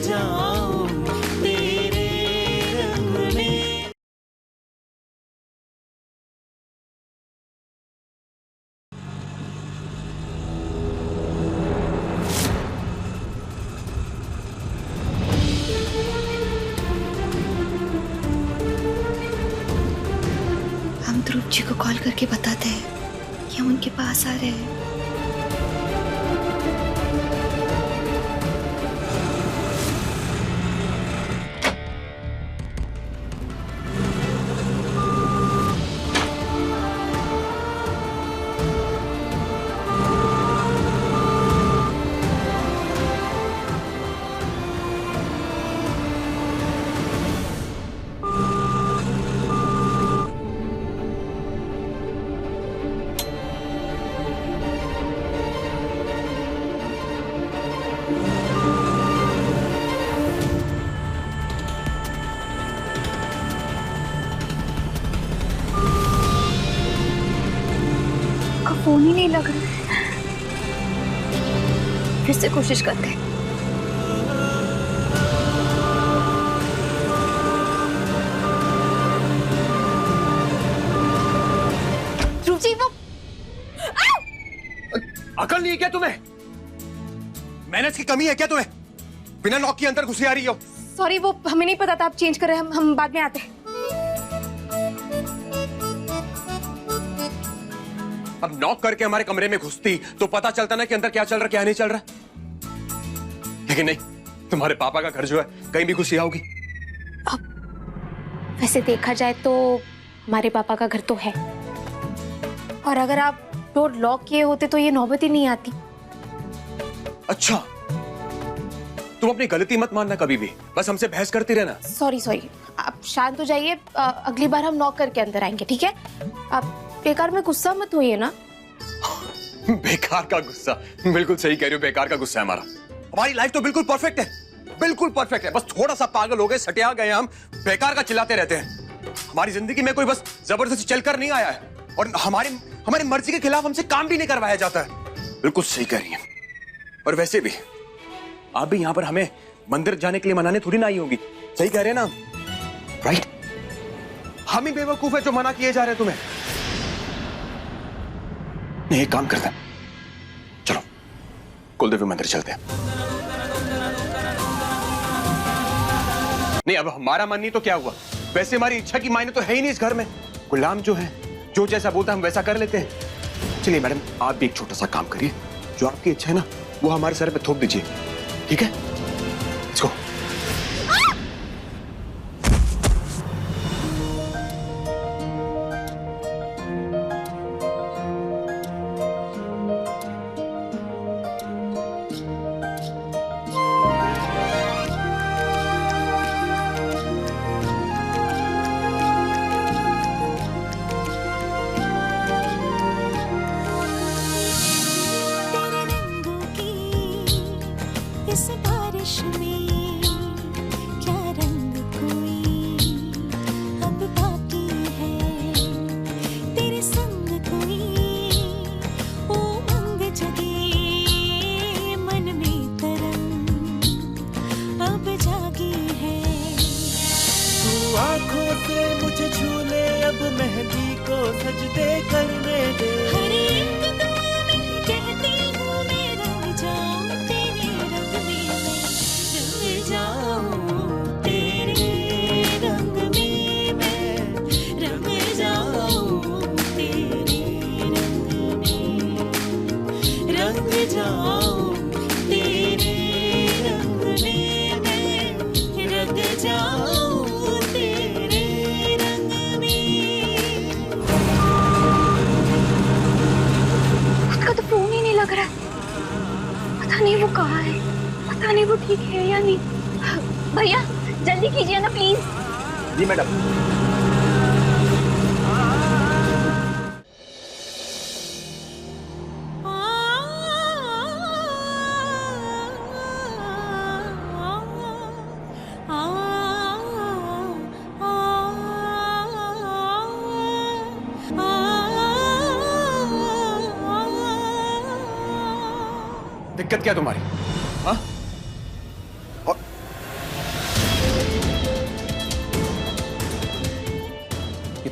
जाऊं तेरे रंग में। हम ध्रुव जी को कॉल करके बताते हैं कि हम उनके पास आ रहे हैं। फोन ही नहीं लग रहा। फिर से कोशिश करते हैं। ध्रुव जी वो अकल नहीं है क्या तुम्हें? मैनेज की कमी है क्या तुम्हें? बिना लॉक के अंदर घुसी आ रही हो। सॉरी, वो हमें नहीं पता था आप चेंज कर रहे हैं। हम बाद में आते हैं। अब नॉक करके हमारे कमरे में घुसती तो पता चलता ना कि अंदर क्या चल रहा क्या नहीं चल रहा। लेकिन नहीं, तुम्हारे पापा का घर जो है कहीं भी घुसी आओगी। अब वैसे देखा जाए तो हमारे पापा का घर तो है, और अगर आप डोर लॉक किए होते तो ये नौबत ही नहीं आती। अच्छा, तुम अपनी गलती मत मानना कभी भी, बस हमसे बहस करती रहना। सॉरी, आप शांत हो जाइए। अगली बार हम नॉक करके अंदर आएंगे, ठीक है? आप बेकार में गुस्सा मत होइए ना। बेकार का गुस्सा? बिल्कुल सही कह रही हो, बेकार का गुस्सा है हमारा। हमारी लाइफ तो बिल्कुल परफेक्ट है, बिल्कुल परफेक्ट है। बस थोड़ा सा पागल हो गए, सटिया गए हम, बेकार का चिल्लाते रहते हैं। हमारी जिंदगी में कोई बस जबरदस्ती चलकर नहीं आया है, और हमारी मर्जी के खिलाफ हमसे काम भी नहीं करवाया जाता है। बिल्कुल सही कह रही है। और वैसे भी आप भी यहाँ पर हमें मंदिर जाने के लिए मनाने थोड़ी ना आई होगी। सही कह रहे हैं ना, राइट? हम ही बेवकूफ है जो मना किए जा रहे हैं तुम्हें। नहीं, एक काम करते हैं, चलो कुलदेवी मंदिर चलते हैं। नहीं, अब हमारा मन नहीं तो क्या हुआ? वैसे हमारी इच्छा की मायने तो है ही नहीं इस घर में। गुलाम जो है, जो जैसा बोलता है हम वैसा कर लेते हैं। चलिए मैडम, आप भी एक छोटा सा काम करिए, जो आपकी इच्छा है ना वो हमारे सर पे थोप दीजिए, ठीक है? Let's go. इस बारिश में क्या रंग कोई अब बाकी है, तेरे संग कोई उमंग जगी मन में तरंग अब जागी है। तू आंखों से मुझे झूले, अब मेहंदी को सजदे करने दे। हर एक दुआ में कहती हूँ मैं रंग जाऊं तेरे रंग में, मैं रंग जाऊं तेरे रंग में, मैं रंग जाऊं तेरे रंग में, रंग जाऊं तेरे रंग में, मैं रंग जाऊं तेरे रंग में। उसका तो फोन ही नहीं लग रहा है। पता नहीं वो कहाँ है, पता नहीं वो ठीक है या नहीं। भैया जल्दी कीजिए ना प्लीज। Ji madam. दिक्कत क्या तुम्हारी? हाँ?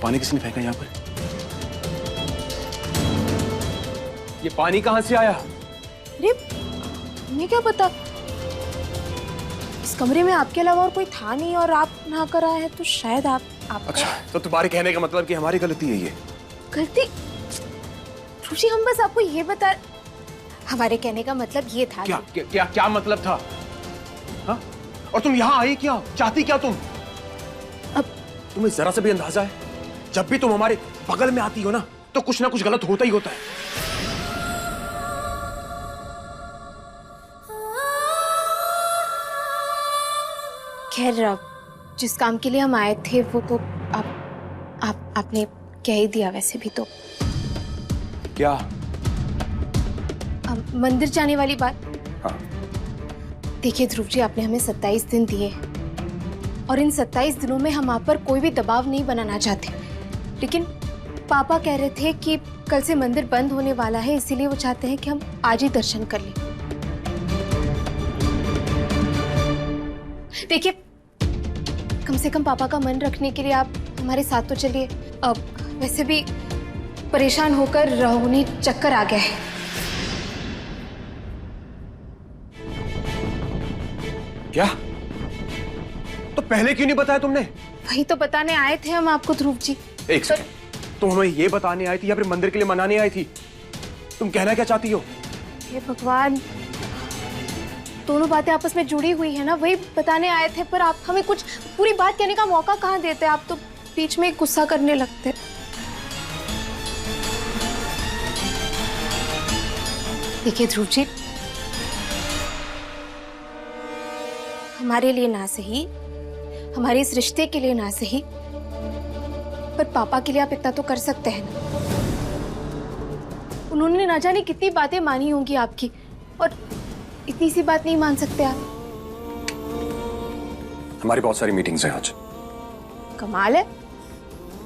पानी किसने फेंका यहाँ पर? ये पानी कहाँ से आया? अरे हमें क्या पता, इस कमरे में आपके अलावा और कोई था नहीं और आप नहा कर आए हैं तो शायद आप अच्छा, तो तुम्हारे कहने का मतलब कि हमारी गलती है ये? गलती? ध्रुव, हम बस आपको ये बता, हमारे कहने का मतलब ये था। क्या क्या क्या, क्या मतलब था? हाँ? और तुम यहाँ आई क्या? चाहती क्या तुम? अब तुम्हें जरा से भी अंदाजा है? जब भी तुम हमारे बगल में आती हो ना तो कुछ ना कुछ गलत होता ही होता है। खैर, जिस काम के लिए हम आए थे वो तो आपने कह ही दिया वैसे भी तो। क्या? मंदिर जाने वाली बात। हाँ। देखिए ध्रुव जी, आपने हमें 27 दिन दिए और इन 27 दिनों में हम आप पर कोई भी दबाव नहीं बनाना चाहते, लेकिन पापा कह रहे थे कि कल से मंदिर बंद होने वाला है, इसीलिए वो चाहते हैं कि हम आज ही दर्शन कर लें। देखिए, कम से कम पापा का मन रखने के लिए आप हमारे साथ तो चलिए। अब वैसे भी परेशान होकर उन्हें चक्कर आ गया है। क्या? तो पहले क्यों नहीं बताया तुमने? वही तो बताने आए थे हम आपको ध्रुव जी। एक सेकंड, तुम हमें ये बताने आई थी या फिर मंदिर के लिए मनाने आई थी? तुम कहना क्या चाहती हो? हे भगवान, दोनों बातें आपस में जुड़ी हुई है ना, वही बताने आए थे, पर आप हमें कुछ पूरी बात कहने का मौका कहाँ देते, आप तो बीच में गुस्सा करने लगते। देखिए ध्रुव जी, हमारे लिए ना सही, हमारे इस रिश्ते के लिए ना सही, पर पापा के लिए आप इतना तो कर सकते हैं ना। उन्होंने ना जाने कितनी बातें मानी होंगी आपकी, और इतनी सी बात नहीं मान सकते आप? हमारी बहुत सारी मीटिंग्स हैं आज। कमाल है,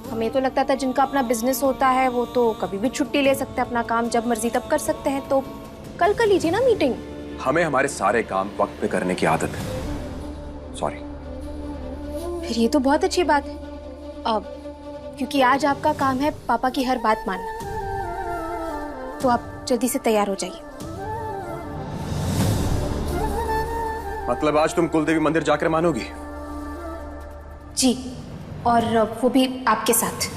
हमें तो लगता था जिनका अपना बिजनेस होता है वो तो कभी भी छुट्टी ले सकते हैं, अपना काम जब मर्जी तब कर सकते हैं, तो कल कर लीजिए ना मीटिंग। हमें हमारे सारे काम वक्त पे करने की आदत है। सॉरी। फिर ये तो बहुत अच्छी बात है, अब क्योंकि आज आपका काम है पापा की हर बात मानना, तो आप जल्दी से तैयार हो जाइए। मतलब आज तुम कुलदेवी मंदिर जाकर मानोगी? जी, और वो भी आपके साथ।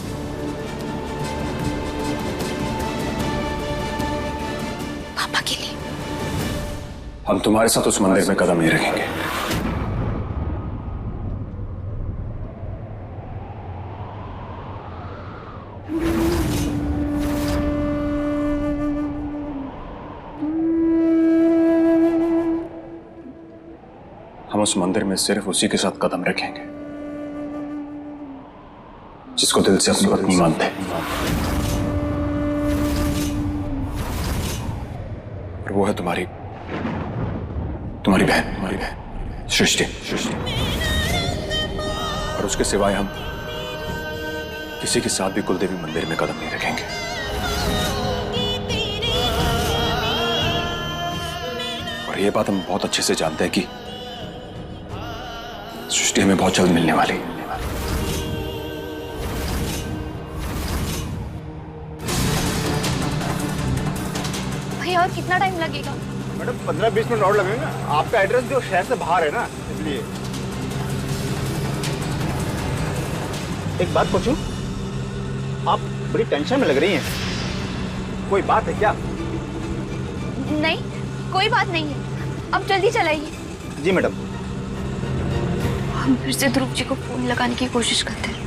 पापा के लिए। हम तुम्हारे साथ उस मंदिर में कदम नहीं रखेंगे। हम उस मंदिर में सिर्फ उसी के साथ कदम रखेंगे जिसको दिल से अपनी पत्नी मानते हैं, और वो है तुम्हारी बहन सृष्टि। और उसके सिवाय हम किसी के साथ भी कुलदेवी मंदिर में कदम नहीं रखेंगे। और ये बात हम बहुत अच्छे से जानते हैं कि सृष्टि हमें बहुत जल्द मिलने वाली। भैया, और कितना टाइम लगेगा? मैडम 15-20 मिनट और लगेगा। आपका एड्रेस जो शहर से बाहर है ना, इसलिए। एक बात पूछूं, आप बड़ी टेंशन में लग रही हैं, कोई बात है क्या? नहीं, कोई बात नहीं है, अब जल्दी चलाइए। जी मैडम। हम फिर से ध्रुव जी को फोन लगाने की कोशिश करते हैं।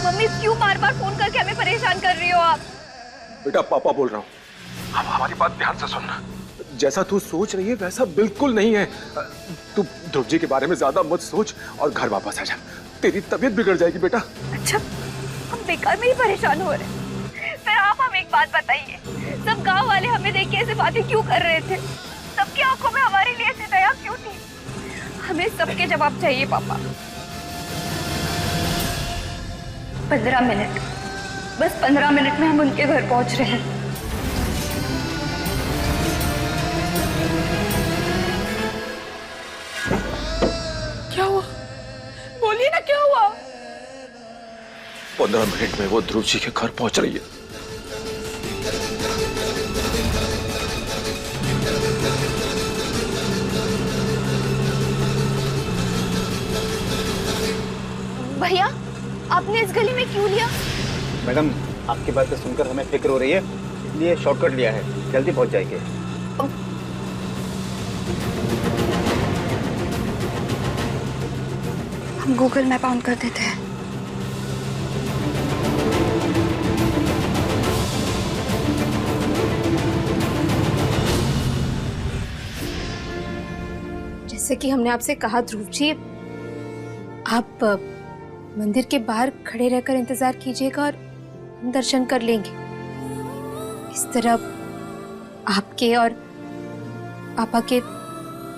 मम्मी, क्यों बार बार फोन करके हमें परेशान कर रही हो आप? बेटा, पापा बोल रहा हूँ। हमारी बात ध्यान से सुनना। जैसा तू सोच रही है वैसा बिल्कुल नहीं है। तू ध्रुव जी के बारे में ज्यादा मत सोच और घर वापस आ जा। तेरी तबीयत बिगड़ जाएगी बेटा। अच्छा, हम बेकार में ही परेशान हो रहे हैं। फिर आप हमें एक बात बताइए, सब गांव वाले हमें देख के ऐसे बातें क्यों कर रहे थे? सबकी आंखों में हमारे लिए ऐसी दया क्यों थी? हमें सबके जवाब चाहिए पापा। 15 मिनट, बस 15 मिनट में हम उनके घर पहुंच रहे हैं। 15 मिनट में वो ध्रुव जी के घर पहुंच रही है। भैया, आपने इस गली में क्यों लिया? मैडम, आपकी बातें सुनकर हमें फिक्र हो रही है, इसलिए शॉर्टकट लिया है, जल्दी पहुंच जाएंगे। हम गूगल मैप ऑन कर देते हैं। जैसे कि हमने आपसे कहा ध्रुव जी, आप मंदिर के बाहर खड़े रहकर इंतजार कीजिएगा और हम दर्शन कर लेंगे। इस तरह आपके और पापा के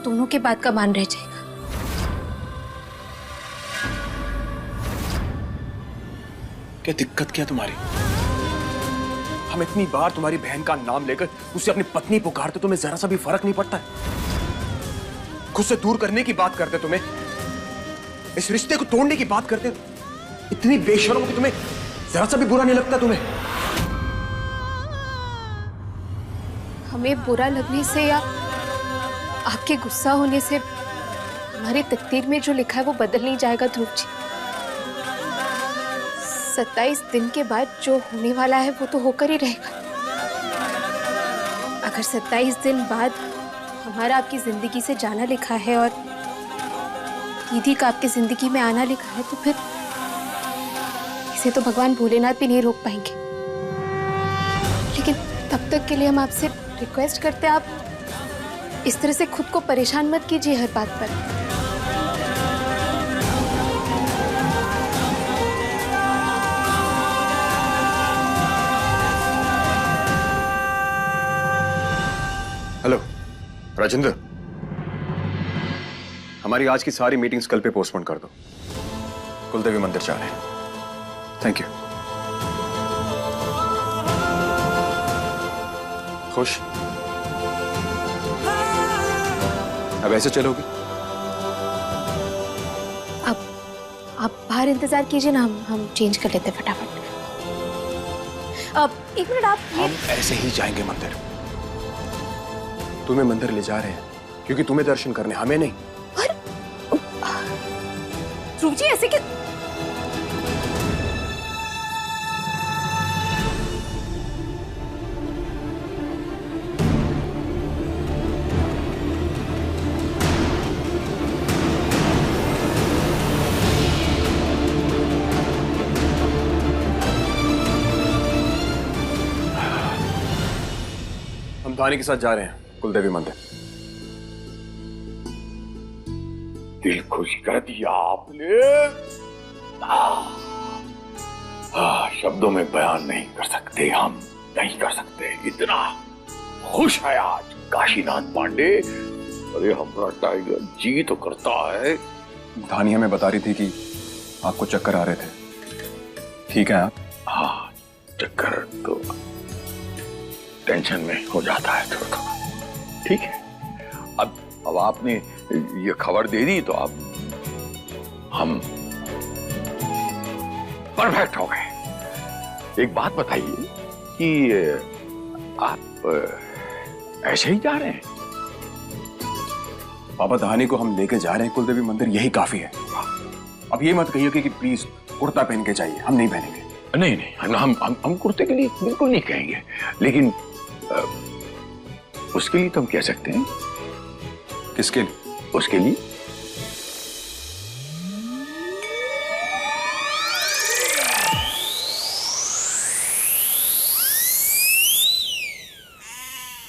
दोनों के बात का मान रह जाएगा। क्या दिक्कत क्या तुम्हारी? हम इतनी बार तुम्हारी बहन का नाम लेकर उसे अपनी पत्नी पुकारते, तुम्हें जरा सा भी फर्क नहीं पड़ता है? खुद से दूर करने की बात करते, तुम्हें इस रिश्ते को तोड़ने की बात करते, इतनी बेशर्म हो कि तुम्हें जरा सा भी बुरा नहीं लगता तुम्हें? हमें बुरा लगने से या आपके गुस्सा होने से हमारी तकदीर में जो लिखा है वो बदल नहीं जाएगा ध्रुव जी। 27 दिन के बाद जो होने वाला है वो तो होकर ही रहेगा। अगर 27 दिन बाद हमारा आपकी जिंदगी से जाना लिखा है और दीदी का आपकी जिंदगी में आना लिखा है, तो फिर इसे तो भगवान भोलेनाथ भी नहीं रोक पाएंगे। लेकिन तब तक के लिए हम आपसे रिक्वेस्ट करते हैं, आप इस तरह से खुद को परेशान मत कीजिए हर बात पर। हेलो राजेंद्र, हमारी आज की सारी मीटिंग्स कल पे पोस्टपोन कर दो। कुलदेवी मंदिर जा रहे हैं। Thank you. खुश? अब ऐसे चलोगी? अब आप बाहर इंतजार कीजिए ना, हम चेंज कर लेते हैं फटाफट। अब एक मिनट, आप हम ऐसे ही जाएंगे मंदिर। तुम्हें मंदिर ले जा रहे हैं क्योंकि तुम्हें दर्शन करने, हमें नहीं। ध्रुव जी ऐसे क्या? हम धानी के साथ जा रहे हैं कुलदेवी मंदिर। दिल खुश कर दिया आपने। शब्दों में बयान नहीं कर सकते, हम नहीं कर सकते। इतना खुश है आज काशीनाथ पांडे। अरे हमारा टाइगर जी तो करता है। धानी हमें बता रही थी कि आपको चक्कर आ रहे थे। ठीक है आप? हाँ, चक्कर तो टेंशन में हो जाता है थोड़ा थोड़ा। ठीक है, अब आपने ये खबर दे दी तो अब हम परफेक्ट हो गए। एक बात बताइए कि आप ऐसे ही जा रहे हैं? पापा, धानी को हम लेके जा रहे हैं कुलदेवी मंदिर, यही काफी है। अब ये मत कहिए कि प्लीज कुर्ता पहन के जाइए, हम नहीं पहनेंगे। नहीं नहीं, हम कुर्ते के लिए बिल्कुल नहीं कहेंगे, लेकिन उसके लिए तो हम कह सकते हैं। किसके लिए? उसके लिए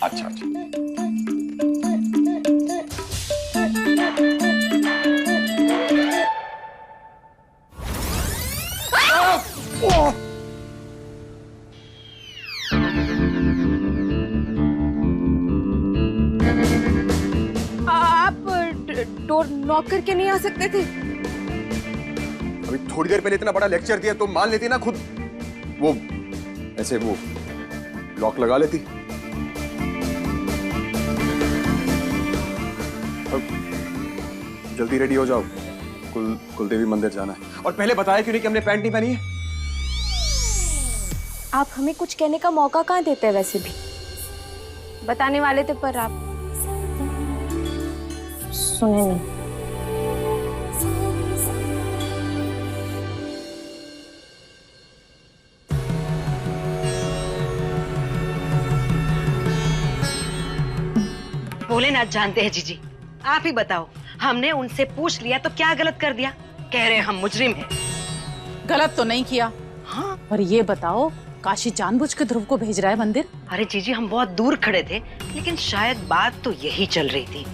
अच्छा अच्छा। डोर नॉक करके नहीं आ सकते थे? अभी थोड़ी देर पहले इतना बड़ा लेक्चर दिया तो मान लेती ना खुद। वो ऐसे वो लॉक लगा लेती। अब जल्दी रेडी हो जाओ, कुलदेवी मंदिर जाना है। और पहले बताया क्यों नहीं कि हमने पैंट नहीं पहनी है? आप हमें कुछ कहने का मौका कहाँ देते हैं? वैसे भी बताने वाले थे पर आप सुने नहीं। भोलेनाथ जानते हैं जीजी, आप ही बताओ, हमने उनसे पूछ लिया तो क्या गलत कर दिया? कह रहे हैं हम मुजरिम हैं। गलत तो नहीं किया। हाँ, पर ये बताओ, काशी जानबूझ के ध्रुव को भेज रहा है मंदिर? अरे जीजी, हम बहुत दूर खड़े थे, लेकिन शायद बात तो यही चल रही थी।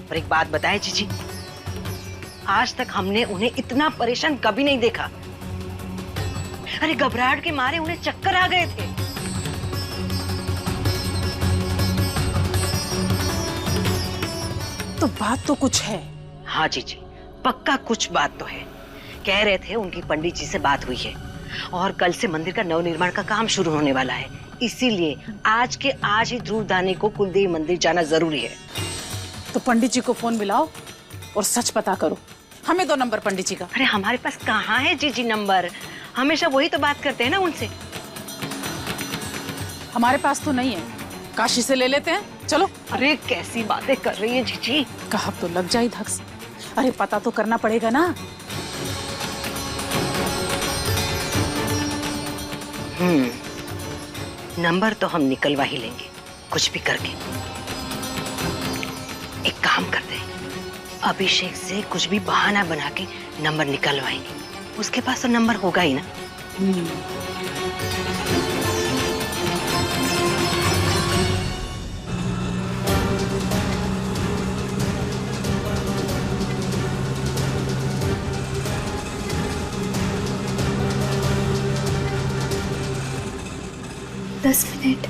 पर एक बात बताए जीजी, आज तक हमने उन्हें इतना परेशान कभी नहीं देखा। अरे घबराहट के मारे उन्हें चक्कर आ गए थे। तो बात तो कुछ है। हाँ जीजी, पक्का कुछ बात तो है। कह रहे थे उनकी पंडित जी से बात हुई है और कल से मंदिर का नवनिर्माण का काम शुरू होने वाला है, इसीलिए आज के आज ही ध्रुवदानी को कुलदेवी मंदिर जाना जरूरी है। तो पंडित जी को फोन मिलाओ और सच पता करो। हमें दो नंबर पंडित जी का। अरे हमारे पास कहाँ है जीजी नंबर, हमेशा वही तो बात करते हैं ना उनसे। हमारे पास तो नहीं है, काशी से ले लेते हैं, चलो। अरे कैसी बातें कर रही है जीजी। कहा तो लग जाए धक्स। अरे पता तो करना पड़ेगा ना। नंबर तो हम निकलवा ही लेंगे, कुछ भी करके। एक काम करते हैं, अभिषेक से कुछ भी बहाना बना के नंबर निकलवाएंगे। उसके पास तो नंबर होगा ही ना। दस मिनट।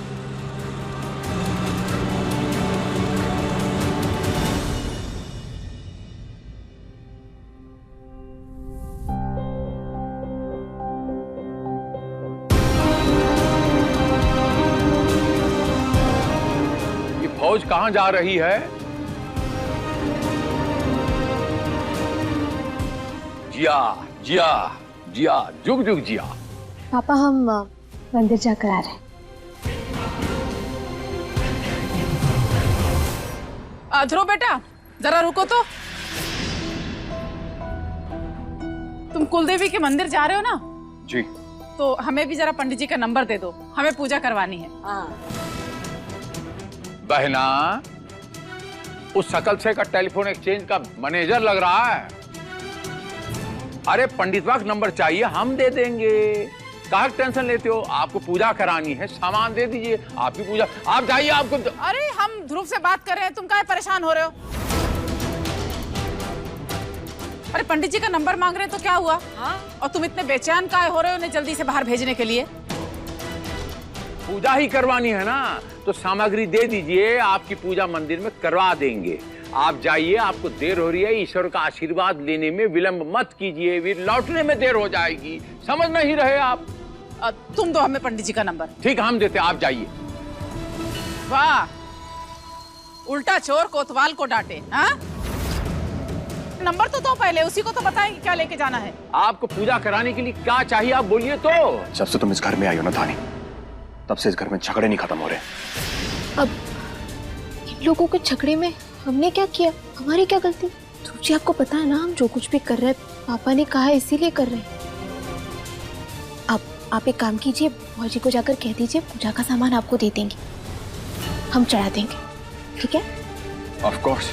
ये फौज कहां जा रही है? जिया जिया जिया, जुग जुग जिया। पापा हम मंदिर जाकर आ रहे हैं। ध्रुव बेटा, जरा रुको तो। तुम कुलदेवी के मंदिर जा रहे हो ना? जी। तो हमें भी जरा पंडित जी का नंबर दे दो, हमें पूजा करवानी है। बहना, उस शकल से का टेलीफोन एक्सचेंज का मैनेजर लग रहा है। अरे पंडित का नंबर चाहिए, हम दे देंगे। काहे टेंशन लेते हो? आपको पूजा करानी है, सामान दे दीजिए, आपकी पूजा। आप जाइए। आपको अरे हम ध्रुव से बात कर रहे हैं, तुम काहे परेशान हो रहे हो? अरे पंडित जी का नंबर मांग रहे हैं तो क्या हुआ? हाँ? और तुम इतने बेचैन काहे हो रहे हो उन्हें जल्दी से बाहर भेजने के लिए? पूजा ही करवानी है ना, तो सामग्री दे दीजिए, आपकी पूजा मंदिर में करवा देंगे। आप जाइए, आपको देर हो रही है, ईश्वर का आशीर्वाद लेने में विलंब मत कीजिए, फिर लौटने में देर हो जाएगी। समझ नहीं रहे आप? तुम दो हमें पंडित जी का नंबर। ठीक, हम देते, आप जाइए। वाह, उल्टा चोर कोतवाल को डांटे। हाँ, नंबर तो दो पहले, उसी को तो बताएं क्या लेके जाना है। आपको पूजा कराने के लिए क्या चाहिए, आप बोलिए तो। जब से तुम इस घर में आई हो ना धानी, तब से इस घर में झगड़े नहीं खत्म हो रहे। अब इन लोगों के झगड़े में हमने क्या किया? हमारी क्या गलती? ध्रुव जी, आपको पता है ना हम जो कुछ भी कर रहे हैं पापा ने कहा इसीलिए कर रहे हैं। अब आप एक काम कीजिए, भौजी को जाकर कह दीजिए पूजा का सामान आपको दे देंगे, हम चढ़ा देंगे, ठीक है? ऑफ कोर्स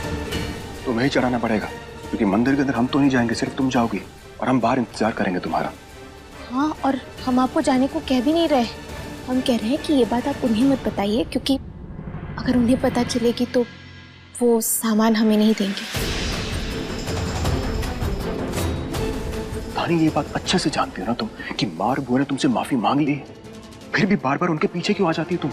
तुम्हें ही चढ़ाना पड़ेगा, क्योंकि मंदिर के अंदर हम तो नहीं जाएंगे, सिर्फ तुम जाओगी और हम बाहर इंतजार करेंगे तुम्हारा। हाँ, और हम आपको जाने को कह भी नहीं रहे। हम कह रहे हैं कि ये बात आप उन्हें मत बताइए, क्योंकि अगर उन्हें पता चलेगी तो वो सामान हमें नहीं देंगे। धानी, ये बात अच्छे से जानती हो ना तुम कि माँ और बुआ ने तुमसे माफी मांग ली, फिर भी बार बार उनके पीछे क्यों आ जाती है तुम?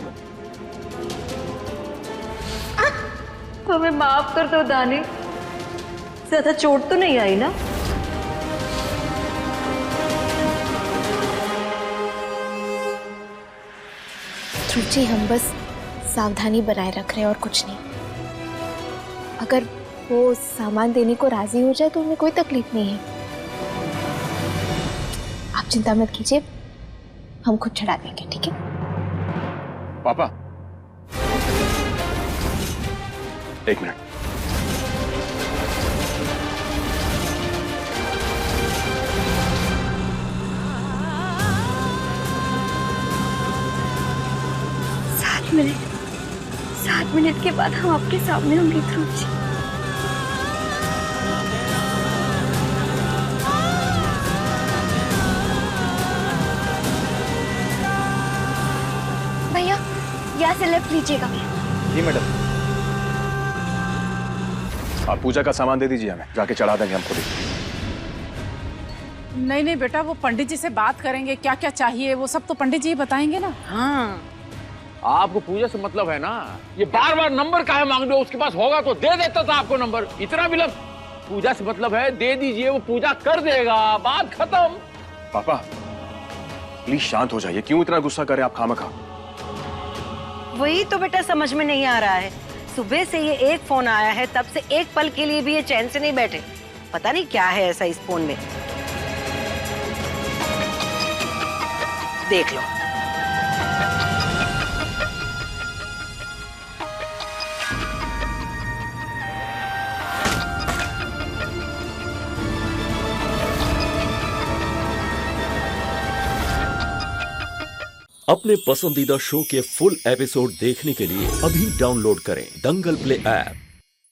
हमें माफ कर दो दानी, ज्यादा चोट तो नहीं आई ना? ध्रुव जी, हम बस सावधानी बनाए रख रहे हैं और कुछ नहीं। अगर वो सामान देने को राजी हो जाए तो उन्हें कोई तकलीफ नहीं है। आप चिंता मत कीजिए, हम खुद चढ़ा देंगे, ठीक है? पापा, एक मिनट। सात मिनट के बाद हम आपके सामने होंगे ध्रुव जी। भैया, यहाँ से लेफ्ट लीजिएगा। जी मैडम। आप पूजा का सामान दे दीजिए, हमें जाके चढ़ा देंगे हम खुद ही। नहीं नहीं बेटा, वो पंडित जी से बात करेंगे, क्या क्या चाहिए वो सब तो पंडित जी ही बताएंगे ना। हाँ, आपको पूजा से मतलब है ना, ये बार बार नंबर काहे मांग रहे हो? उसके पास होगा तो दे देता था आपको नंबर, इतना विलंब। पूजा से मतलब है, दे दीजिए, वो पूजा कर देगा, बात खत्म। पापा प्लीज शांत हो जाइए, क्यों इतना गुस्सा करें आप खामखा? वही तो बेटा समझ में नहीं आ रहा है। सुबह से ये एक फोन आया है, तब से एक पल के लिए भी ये चैन से नहीं बैठे। पता नहीं क्या है ऐसा इस फोन में। देख लो। अपने पसंदीदा शो के फुल एपिसोड देखने के लिए अभी डाउनलोड करें दंगल प्ले ऐप।